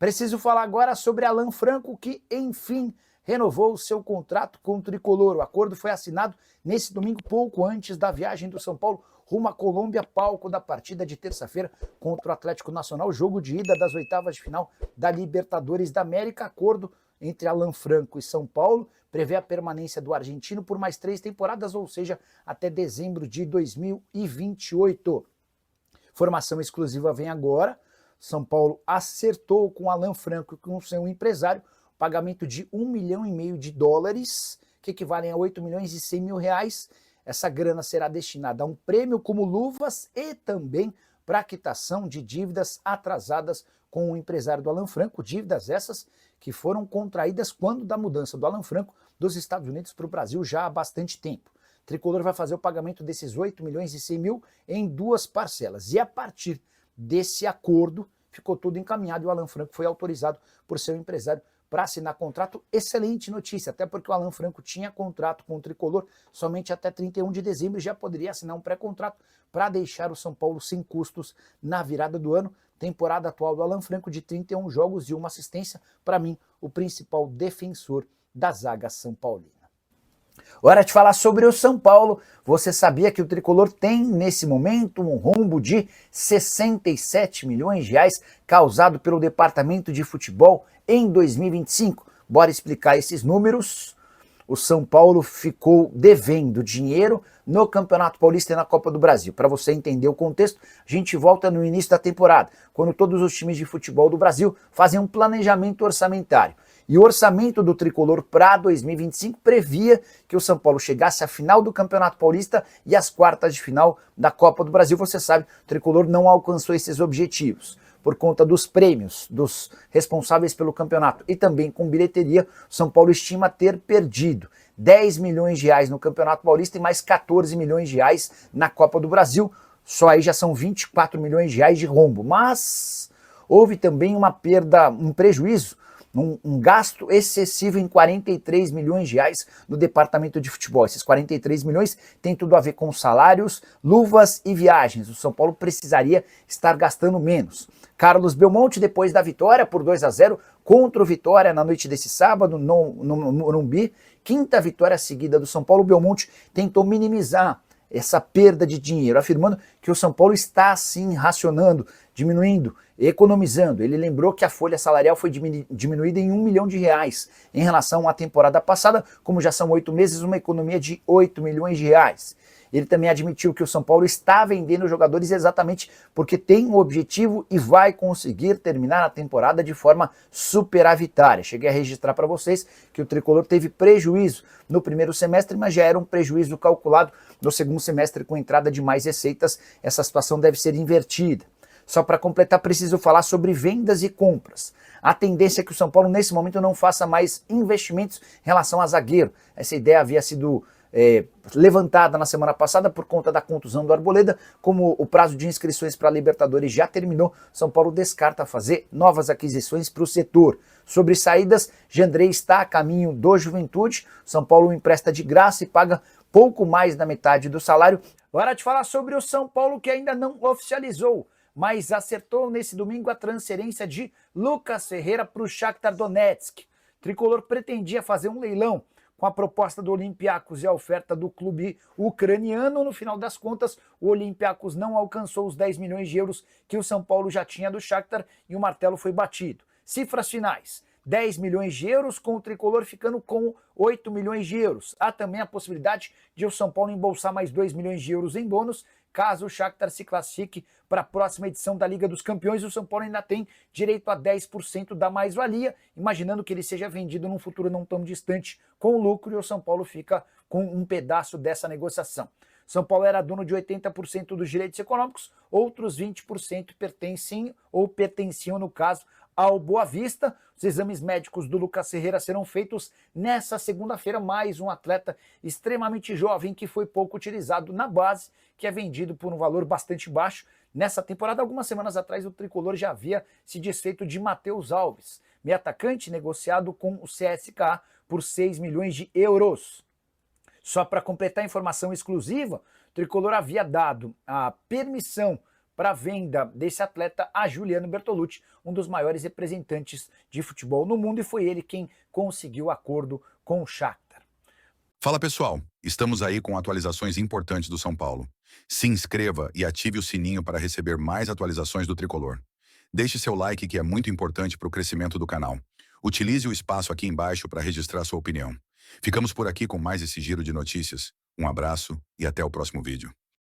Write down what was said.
Preciso falar agora sobre Alan Franco, que enfim renovou seu contrato com o Tricolor. O acordo foi assinado nesse domingo, pouco antes da viagem do São Paulo rumo à Colômbia, palco da partida de terça-feira contra o Atlético Nacional, jogo de ida das oitavas de final da Libertadores da América. Acordo entre Alan Franco e São Paulo prevê a permanência do argentino por mais 3 temporadas, ou seja, até dezembro de 2028. Informação exclusiva vem agora. São Paulo acertou com Alan Franco e com seu empresário o pagamento de US$ 1,5 milhão, que equivalem a 8 milhões e 100 mil reais. Essa grana será destinada a um prêmio como luvas e também para a quitação de dívidas atrasadas com o empresário do Alan Franco, dívidas essas que foram contraídas quando da mudança do Alan Franco dos Estados Unidos para o Brasil já há bastante tempo. O Tricolor vai fazer o pagamento desses 8 milhões e 100 mil em 2 parcelas. E a partir desse acordo, ficou tudo encaminhado e o Alan Franco foi autorizado por seu empresário para assinar contrato. Excelente notícia, até porque o Alan Franco tinha contrato com o Tricolor somente até 31 de dezembro e já poderia assinar um pré-contrato para deixar o São Paulo sem custos na virada do ano. Temporada atual do Alan Franco de 31 jogos e 1 assistência, para mim, o principal defensor da zaga São Paulina. Hora de falar sobre o São Paulo. Você sabia que o Tricolor tem, nesse momento, um rombo de 67 milhões de reais causado pelo Departamento de Futebol em 2025? Bora explicar esses números. O São Paulo ficou devendo dinheiro no Campeonato Paulista e na Copa do Brasil. Para você entender o contexto, a gente volta no início da temporada, quando todos os times de futebol do Brasil fazem um planejamento orçamentário. E o orçamento do Tricolor para 2025 previa que o São Paulo chegasse à final do Campeonato Paulista e às quartas de final da Copa do Brasil. Você sabe, o Tricolor não alcançou esses objetivos por conta dos prêmios dos responsáveis pelo campeonato e também com bilheteria. O São Paulo estima ter perdido 10 milhões de reais no Campeonato Paulista e mais 14 milhões de reais na Copa do Brasil. Só aí já são 24 milhões de reais de rombo. Mas houve também uma perda, um prejuízo, um gasto excessivo em 43 milhões de reais no departamento de futebol. Esses 43 milhões tem tudo a ver com salários, luvas e viagens. O São Paulo precisaria estar gastando menos. Carlos Belmonte, depois da vitória por 2-0 contra o Vitória na noite desse sábado no Morumbi, quinta vitória seguida do São Paulo, Belmonte tentou minimizar essa perda de dinheiro, afirmando que o São Paulo está sim racionando, diminuindo, economizando. Ele lembrou que a folha salarial foi diminuída em 1 milhão de reais em relação à temporada passada, como já são 8 meses, uma economia de 8 milhões de reais. Ele também admitiu que o São Paulo está vendendo jogadores exatamente porque tem um objetivo e vai conseguir terminar a temporada de forma superavitária. Cheguei a registrar para vocês que o Tricolor teve prejuízo no primeiro semestre, mas já era um prejuízo calculado no segundo semestre com entrada de mais receitas. Essa situação deve ser invertida. Só para completar, preciso falar sobre vendas e compras. A tendência é que o São Paulo, nesse momento, não faça mais investimentos em relação a zagueiro. Essa ideia havia sido levantada na semana passada por conta da contusão do Arboleda. Como o prazo de inscrições para a Libertadores já terminou, São Paulo descarta fazer novas aquisições para o setor. Sobre saídas, Jandrei está a caminho do Juventude. São Paulo empresta de graça e paga pouco mais da metade do salário. Hora de falar sobre o São Paulo, que ainda não oficializou, mas acertou nesse domingo a transferência de Lucas Ferreira para o Shakhtar Donetsk. O Tricolor pretendia fazer um leilão com a proposta do Olympiacos e a oferta do clube ucraniano. No final das contas, o Olympiacos não alcançou os 10 milhões de euros que o São Paulo já tinha do Shakhtar e o martelo foi batido. Cifras finais: 10 milhões de euros, com o Tricolor ficando com 8 milhões de euros. Há também a possibilidade de o São Paulo embolsar mais 2 milhões de euros em bônus, caso o Shakhtar se classifique para a próxima edição da Liga dos Campeões. O São Paulo ainda tem direito a 10% da mais-valia, imaginando que ele seja vendido num futuro não tão distante com lucro, e o São Paulo fica com um pedaço dessa negociação. São Paulo era dono de 80% dos direitos econômicos, outros 20% pertenciam, no caso, ao Boa Vista. Os exames médicos do Lucas Ferreira serão feitos nessa segunda-feira. Mais um atleta extremamente jovem que foi pouco utilizado na base, que é vendido por um valor bastante baixo. Nessa temporada, algumas semanas atrás, o Tricolor já havia se desfeito de Matheus Alves, meio atacante negociado com o CSKA por 6 milhões de euros. Só para completar a informação exclusiva, o Tricolor havia dado a permissão para a venda desse atleta a Giuliano Bertolucci, um dos maiores representantes de futebol no mundo, e foi ele quem conseguiu acordo com o Shakhtar. Fala pessoal, estamos aí com atualizações importantes do São Paulo. Se inscreva e ative o sininho para receber mais atualizações do Tricolor. Deixe seu like que é muito importante para o crescimento do canal. Utilize o espaço aqui embaixo para registrar sua opinião. Ficamos por aqui com mais esse giro de notícias. Um abraço e até o próximo vídeo.